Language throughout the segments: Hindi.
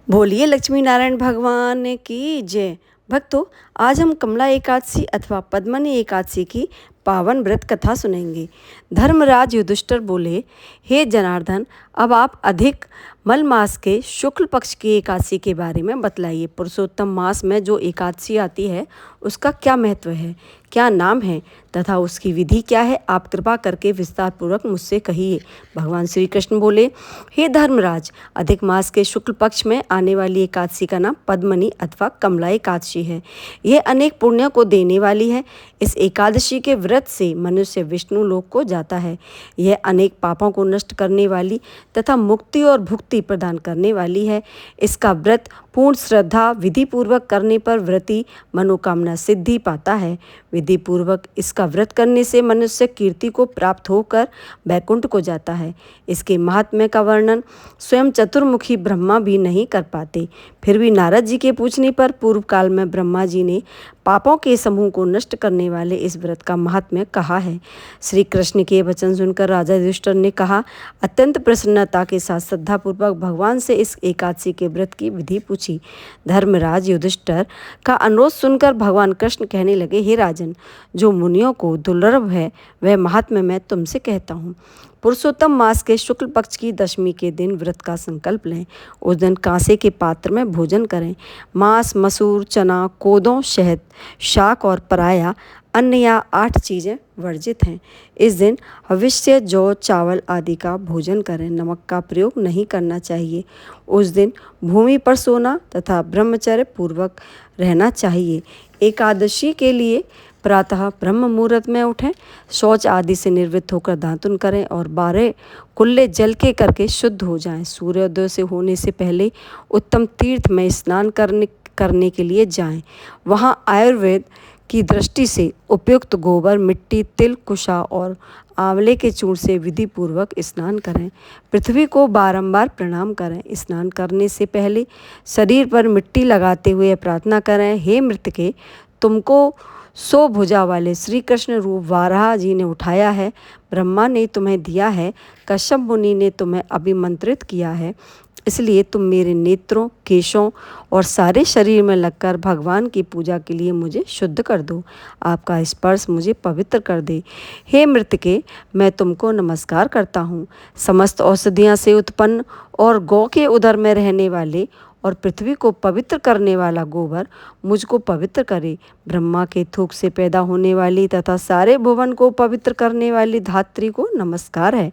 बोलिए लक्ष्मी नारायण भगवान की जय। भक्तों, आज हम कमला एकादशी अथवा पद्मनी एकादशी की पावन व्रत कथा सुनेंगे। धर्मराज युधिष्ठिर बोले, हे जनार्दन, अब आप अधिक मल मास के शुक्ल पक्ष की एकादशी के बारे में बतलाइए। पुरुषोत्तम मास में जो एकादशी आती है उसका क्या महत्व है, क्या नाम है तथा उसकी विधि क्या है, आप कृपा करके विस्तार पूर्वक मुझसे कहिए। भगवान श्री कृष्ण बोले, हे धर्मराज, अधिक मास के शुक्ल पक्ष में आने वाली एकादशी का नाम पद्मनी अथवा कमला एकादशी है। यह अनेक पुण्यों को देने वाली है। इस एकादशी के व्रत से मनुष्य विष्णु लोक को जाता है। यह अनेक पापों को नष्ट करने वाली तथा मुक्ति और भुक्ति प्रदान करने वाली है। इसका व्रत पूर्ण श्रद्धा विधि पूर्वक करने पर व्रती मनोकामना सिद्धि पाता है। विधि पूर्वक इसका व्रत करने से मनुष्य कीर्ति को प्राप्त होकर वैकुंठ को जाता है। इसके महात्म्य का वर्णन स्वयं चतुर्मुखी ब्रह्मा भी नहीं कर पाते। फिर भी नारद जी के पूछने पर पूर्व काल में ब्रह्मा जी ने पापों के समूह को नष्ट करने वाले इस व्रत का महात्म्य कहा है। श्री कृष्ण के वचन सुनकर राजा युधिष्ठिर ने कहा, अत्यंत प्रसन्नता के साथ श्रद्धापूर्वक भगवान से इस एकादशी के व्रत की विधि पूछी। धर्मराज युधिष्ठिर का अनुरोध सुनकर भगवान कृष्ण कहने लगे, हे राजन, जो मुनियों को दुर्लभ है वह महात्म्य मैं तुमसे कहता हूँ। पुरुषोत्तम मास के शुक्ल पक्ष की दशमी के दिन व्रत का संकल्प लें। उस दिन कांसे के पात्र में भोजन करें। मांस, मसूर, चना, कोदों, शहद, शाक और पराया अन्न या 8 चीज़ें वर्जित हैं। इस दिन हविष्य, जौ, चावल आदि का भोजन करें। नमक का प्रयोग नहीं करना चाहिए। उस दिन भूमि पर सोना तथा ब्रह्मचर्य पूर्वक रहना चाहिए। एकादशी के लिए प्रातः ब्रह्म मुहूर्त में उठें, शौच आदि से निवृत्त होकर दातुन करें और 12 कुल्ले जल के करके शुद्ध हो जाएं। सूर्योदय से होने से पहले उत्तम तीर्थ में स्नान करने के लिए जाएं। वहां आयुर्वेद की दृष्टि से उपयुक्त गोबर, मिट्टी, तिल, कुशा और आंवले के चूर्ण से विधि पूर्वक स्नान करें। पृथ्वी को बारंबार प्रणाम करें। स्नान करने से पहले शरीर पर मिट्टी लगाते हुए प्रार्थना करें, हे मृतके, तुमको 100 भुजा वाले श्री कृष्ण रूप वाराह जी ने उठाया है। ब्रह्मा ने तुम्हें दिया है। कश्यप मुनि ने तुम्हें अभिमंत्रित किया है। इसलिए तुम मेरे नेत्रों, केशों और सारे शरीर में लगकर भगवान की पूजा के लिए मुझे शुद्ध कर दो। आपका स्पर्श मुझे पवित्र कर दे। हे मृतके, मैं तुमको नमस्कार करता हूँ। समस्त औषधियाँ से उत्पन्न और गौ के उदर में रहने वाले और पृथ्वी को पवित्र करने वाला गोबर मुझको पवित्र करे। ब्रह्मा के थूक से पैदा होने वाली तथा सारे भुवन को पवित्र करने वाली धात्री को नमस्कार है।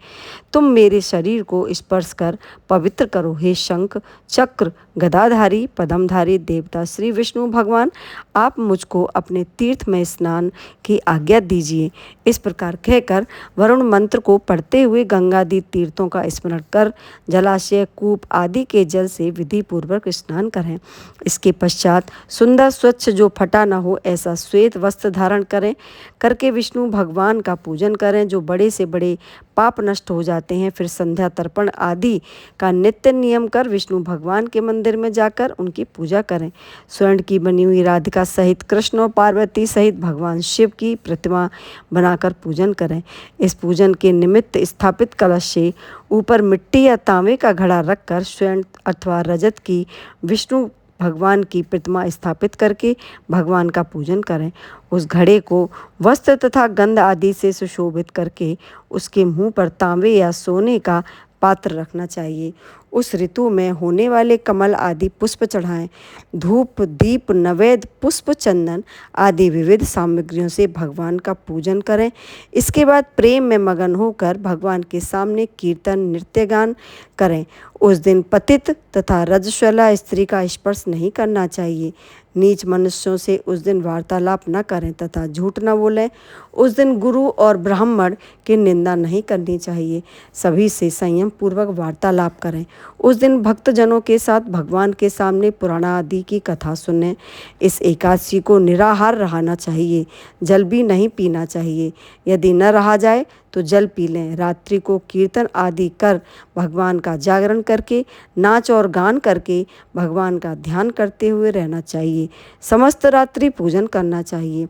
तुम मेरे शरीर को स्पर्श कर पवित्र करो। हे शंख, चक्र, गदाधारी, पद्मधारी देवता श्री विष्णु भगवान, आप मुझको अपने तीर्थ में स्नान की आज्ञा दीजिए। इस प्रकार कहकर वरुण मंत्र को पढ़ते हुए गंगादि तीर्थों का स्मरण कर जलाशय, कूप आदि के जल से विधि पूर्वक स्नान करें। इसके पश्चात सुंदर, स्वच्छ, जो फटा न हो ऐसा श्वेत वस्त्र धारण करें। करके विष्णु भगवान का पूजन करें, जो बड़े से बड़े पाप नष्ट हो जाते हैं। फिर संध्या तर्पण आदि का नित्य नियम कर विष्णु भगवान के मंदिर में जाकर उनकी पूजा करें। स्वर्ण की बनी हुई राधिका सहित कृष्ण और पार्वती सहित भगवान शिव की प्रतिमा बनाकर पूजन करें। इस पूजन के निमित्त स्थापित कलश से ऊपर मिट्टी या तांबे का घड़ा रखकर स्वर्ण अथवा रजत की विष्णु भगवान की प्रतिमा स्थापित करके भगवान का पूजन करें। उस घड़े को वस्त्र तथा गंध आदि से सुशोभित करके उसके मुंह पर तांबे या सोने का पात्र रखना चाहिए। उस ऋतु में होने वाले कमल आदि पुष्प चढ़ाएं। धूप, दीप, नवेद, पुष्प, चंदन आदि विविध सामग्रियों से भगवान का पूजन करें। इसके बाद प्रेम में मगन होकर भगवान के सामने कीर्तन, नृत्य गान करें। उस दिन पतित तथा रजस्वला स्त्री का स्पर्श नहीं करना चाहिए। नीच मनुष्यों से उस दिन वार्तालाप न करें तथा झूठ न बोलें। उस दिन गुरु और ब्राह्मण की निंदा नहीं करनी चाहिए। सभी से संयम पूर्वक वार्तालाप करें। उस दिन भक्तजनों के साथ भगवान के सामने पुराण आदि की कथा सुनें। इस एकादशी को निराहार रहना चाहिए। जल भी नहीं पीना चाहिए। यदि न रहा जाए तो जल पी लें। रात्रि को कीर्तन आदि कर भगवान का जागरण करके, नाच और गान करके भगवान का ध्यान करते हुए रहना चाहिए। समस्त रात्रि पूजन करना चाहिए।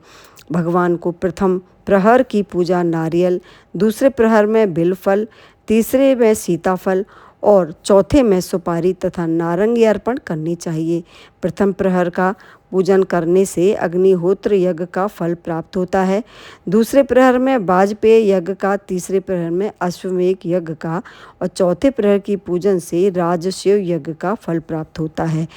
भगवान को प्रथम प्रहर की पूजा नारियल, दूसरे प्रहर में बिलफल, तीसरे में सीताफल और चौथे में सुपारी तथा नारंगी अर्पण करनी चाहिए। प्रथम प्रहर का पूजन करने से अग्निहोत्र यज्ञ का फल प्राप्त होता है। दूसरे प्रहर में वाजपेय यज्ञ का, तीसरे प्रहर में अश्वमेध यज्ञ का और चौथे प्रहर की पूजन से राजसूय यज्ञ का फल प्राप्त होता है।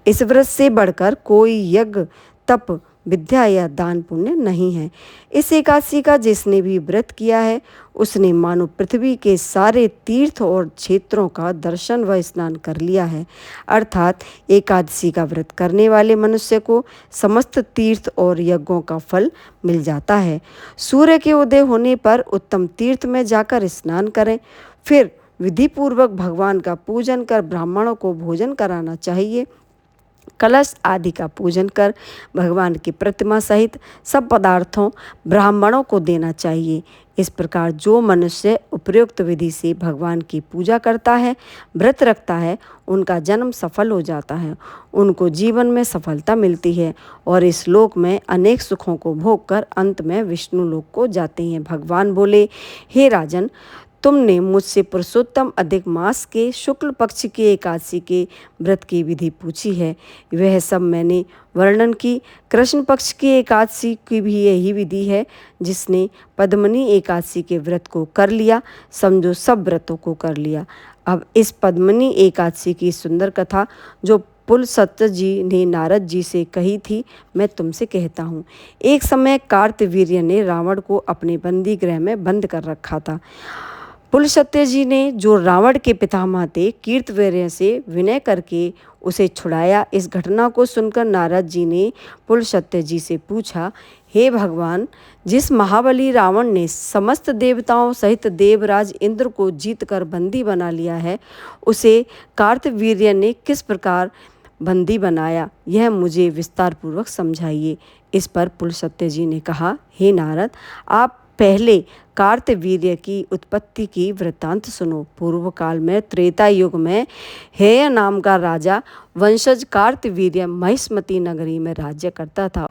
इस व्रत से बढ़कर कोई यज्ञ, तप, विद्या या दान पुण्य नहीं है। इस एकादशी का जिसने भी व्रत किया है उसने मानो पृथ्वी के सारे तीर्थ और क्षेत्रों का दर्शन व स्नान कर लिया है। अर्थात एकादशी का व्रत करने वाले मनुष्य को समस्त तीर्थ और यज्ञों का फल मिल जाता है। सूर्य के उदय होने पर उत्तम तीर्थ में जाकर स्नान करें, फिर विधिपूर्वक भगवान का पूजन कर ब्राह्मणों को भोजन कराना चाहिए। कलश आदि का पूजन कर भगवान की प्रतिमा सहित सब पदार्थों ब्राह्मणों को देना चाहिए। इस प्रकार जो मनुष्य उपयुक्त विधि से भगवान की पूजा करता है, व्रत रखता है, उनका जन्म सफल हो जाता है, उनको जीवन में सफलता मिलती है और इस लोक में अनेक सुखों को भोग कर अंत में विष्णु लोक को जाते हैं। भगवान बोले, हे राजन, तुमने मुझसे पुरुषोत्तम अधिक मास के शुक्ल पक्ष की एकादशी के व्रत की विधि पूछी है। वह सब मैंने वर्णन की। कृष्ण पक्ष की एकादशी की भी यही विधि है। जिसने पद्मनी एकादशी के व्रत को कर लिया, समझो सब व्रतों को कर लिया। अब इस पद्मनी एकादशी की सुंदर कथा जो पुलस्त्य जी ने नारद जी से कही थी, मैं तुमसे कहता हूँ। एक समय कार्तवीर्य ने रावण को अपने बंदी गृह में बंद कर रखा था। पुलस्त्य जी ने, जो रावण के पितामह थे, कीर्तवीर्य से विनय करके उसे छुड़ाया। इस घटना को सुनकर नारद जी ने पुलस्त्य जी से पूछा, हे भगवान, जिस महाबली रावण ने समस्त देवताओं सहित देवराज इंद्र को जीतकर बंदी बना लिया है, उसे कार्तवीर्य ने किस प्रकार बंदी बनाया, यह मुझे विस्तार पूर्वक समझाइए। इस पर पुलस्त्य जी ने कहा, हे नारद, आप पहले कार्तवीर्य की उत्पत्ति की वृत्तांत सुनो। पूर्व काल में त्रेता युग में हेय नाम का राजा वंशज कार्तवीर्य महिष्मती नगरी में राज्य करता था।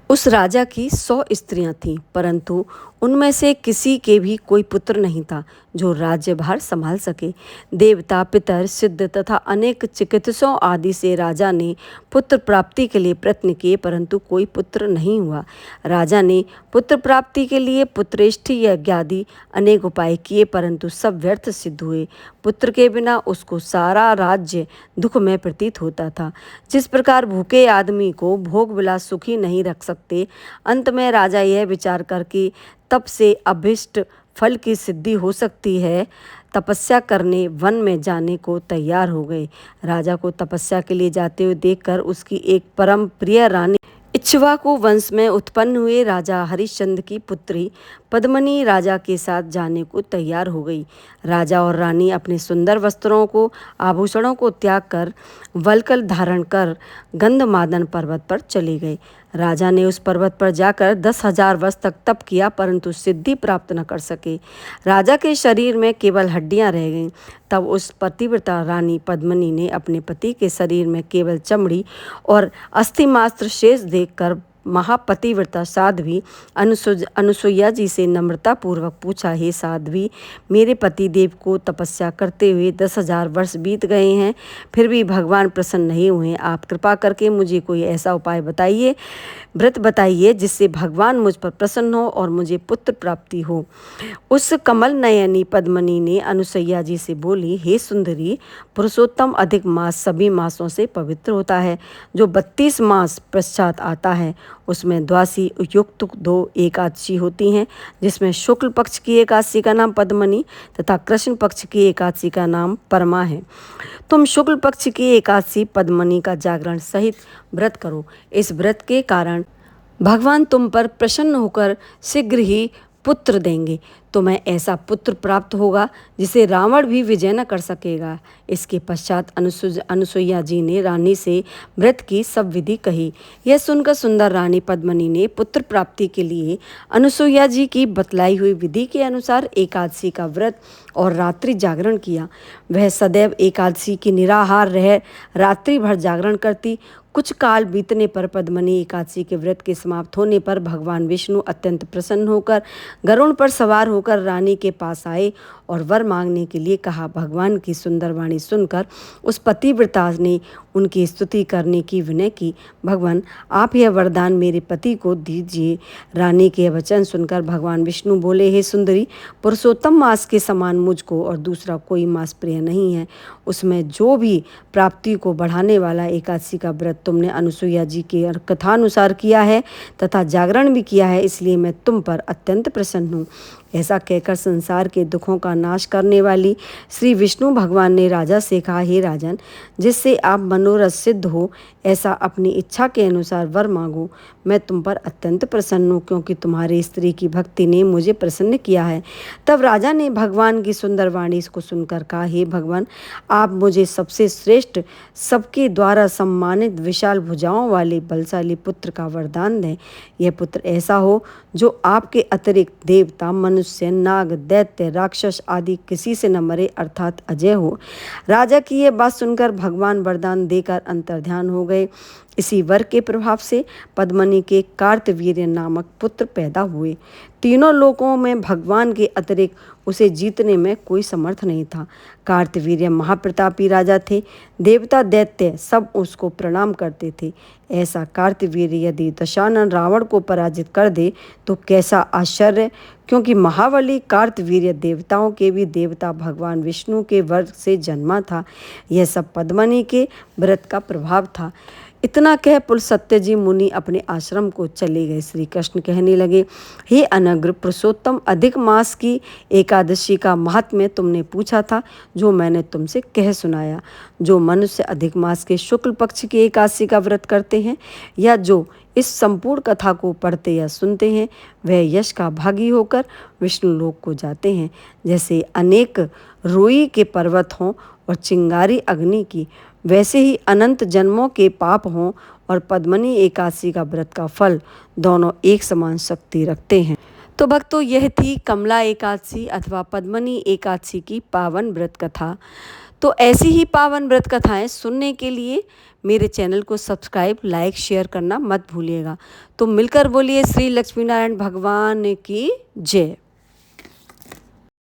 उस राजा की 100 स्त्रियां थीं, परंतु उनमें से किसी के भी कोई पुत्र नहीं था जो राज्यभार संभाल सके। देवता, पितर, सिद्ध तथा अनेक चिकित्सकों आदि से राजा ने पुत्र प्राप्ति के लिए प्रयत्न किए, परंतु कोई पुत्र नहीं हुआ। राजा ने पुत्र प्राप्ति के लिए पुत्रेष्ठि यज्ञ आदि अनेक उपाय किए, परंतु सब व्यर्थ सिद्ध हुए। पुत्र के बिना उसको सारा राज्य दुख में प्रतीत होता था। जिस प्रकार भूखे आदमी को भोग विलास सुखी नहीं रख सकते, अंत में राजा यह विचार करके तप से अभिष्ट फल की सिद्धि हो सकती है, तपस्या करने वन में जाने को तैयार हो गए। राजा को तपस्या के लिए जाते हुए देखकर उसकी एक परम प्रिय रानी इक्ष्वाकु वंश में उत्पन्न हुए राजा हरिश्चंद्र की पुत्री पद्मनी राजा के साथ जाने को तैयार हो गई। राजा और रानी अपने सुंदर वस्त्रों को, आभूषणों को त्याग कर वल्कल धारण कर गंधमादन पर्वत पर चले गए। राजा ने उस पर्वत पर जाकर 10,000 वर्ष तक तप किया, परंतु सिद्धि प्राप्त न कर सके। राजा के शरीर में केवल हड्डियां रह गईं। तब उस पतिव्रता रानी पद्मनी ने अपने पति के शरीर में केवल चमड़ी और अस्थि मात्र शेष देखकर महापतिव्रता साध्वी अनुसुईया जी से नम्रता पूर्वक पूछा, हे साध्वी, मेरे पति देव को तपस्या करते हुए 10,000 वर्ष बीत गए हैं, फिर भी भगवान प्रसन्न नहीं हुए। आप कृपा करके मुझे कोई ऐसा उपाय बताइए, व्रत बताइए, जिससे भगवान मुझ पर प्रसन्न हो और मुझे पुत्र प्राप्ति हो। उस कमल नयनी पद्मनी ने अनुसुईया जी से बोली, हे सुंदरी, पुरुषोत्तम अधिक मास सभी मासों से पवित्र होता है। जो 32 मास पश्चात आता है उसमें द्वासी युक्त 2 एकादशी होती हैं, जिसमें शुक्ल पक्ष की एकादशी का नाम पद्मनी तथा कृष्ण पक्ष की एकादशी का नाम परमा है। तुम शुक्ल पक्ष की एकादशी पद्मनी का जागरण सहित व्रत करो। इस व्रत के कारण भगवान तुम पर प्रसन्न होकर शीघ्र ही पुत्र देंगे। तुम्हें ऐसा पुत्र प्राप्त होगा जिसे रावण भी विजय न कर सकेगा। इसके पश्चात अनुसुईया जी ने रानी से व्रत की सब विधि कही। यह सुनकर सुंदर रानी पद्मनी ने पुत्र प्राप्ति के लिए अनुसुईया जी की बतलाई हुई विधि के अनुसार एकादशी का व्रत और रात्रि जागरण किया। वह सदैव एकादशी की निराहार रह रात्रि भर जागरण करती, कुछ काल बीतने पर पद्मनी एकादशी के व्रत के समाप्त होने पर भगवान विष्णु अत्यंत प्रसन्न होकर गरुड़ पर सवार होकर रानी के पास आए और वर मांगने के लिए कहा। भगवान की सुंदर वाणी सुनकर उस पतिव्रता ने उनकी स्तुति करने की विनय की। भगवान, आप यह वरदान मेरे पति को दीजिए। रानी के वचन सुनकर भगवान विष्णु बोले, हे सुंदरी, पुरुषोत्तम मास के समान मुझको और दूसरा कोई मास प्रिय नहीं है। उसमें जो भी प्राप्ति को बढ़ाने वाला एकादशी का व्रत तुमने अनुसुईया जी के कथानुसार किया है तथा जागरण भी किया है, इसलिए मैं तुम पर अत्यंत प्रसन्न हूँ। ऐसा कहकर संसार के दुखों का नाश करने वाली श्री विष्णु भगवान ने राजा से कहा, हे राजन, जिससे आप मनोरथ सिद्ध हो ऐसा अपनी इच्छा के अनुसार वर मांगो। मैं तुम पर अत्यंत प्रसन्न हूँ, क्योंकि तुम्हारी स्त्री की भक्ति ने मुझे प्रसन्न किया है। तब राजा ने भगवान की सुंदर वाणी को सुनकर कहा, हे भगवान, आप मुझे सबसे श्रेष्ठ, सबके द्वारा सम्मानित, विशाल भुजाओं वाले बलशाली पुत्र का वरदान दें। यह पुत्र ऐसा हो जो आपके अतिरिक्त देवता, मनुष्य, नाग, दैत्य, राक्षस आदि किसी से न मरे, अर्थात अजय हो। राजा की यह बात सुनकर भगवान वरदान देकर अंतर्ध्यान हो गए। इसी वर के प्रभाव से पद्मनी के कार्तवीर्य नामक पुत्र पैदा हुए। तीनों लोकों में भगवान के अतिरिक्त उसे जीतने में कोई समर्थ नहीं था। कार्तवीर्य महाप्रतापी राजा थे। देवता, दैत्य सब उसको प्रणाम करते थे। ऐसा कार्तवीर्य यदि दशानन रावण को पराजित कर दे तो कैसा आश्चर्य, क्योंकि महाबली कार्तवीर्य देवताओं के भी देवता भगवान विष्णु के वर से जन्मा था। यह सब पद्मनी के व्रत का प्रभाव था। इतना कह पुलस्त्य मुनि अपने आश्रम को चले गए। श्री कृष्ण कहने लगे, हे अनग्र पुरुषोत्तम, अधिक मास की एकादशी का महात्म्य तुमने पूछा था, जो मैंने तुमसे कह सुनाया। जो मनुष्य अधिक मास के शुक्ल पक्ष की एकादशी का व्रत करते हैं या जो इस संपूर्ण कथा को पढ़ते या सुनते हैं, वह यश का भागी होकर विष्णु लोक को जाते हैं। जैसे अनेक रोई के पर्वत हों और चिंगारी अग्नि की, वैसे ही अनंत जन्मों के पाप हों और पद्मनी एकादशी का व्रत का फल दोनों एक समान शक्ति रखते हैं। तो भक्तों, यह थी कमला एकादशी अथवा पद्मनी एकादशी की पावन व्रत कथा। तो ऐसी ही पावन व्रत कथाएं सुनने के लिए मेरे चैनल को सब्सक्राइब, लाइक, शेयर करना मत भूलिएगा। तो मिलकर बोलिए श्री लक्ष्मी नारायण भगवान की जय।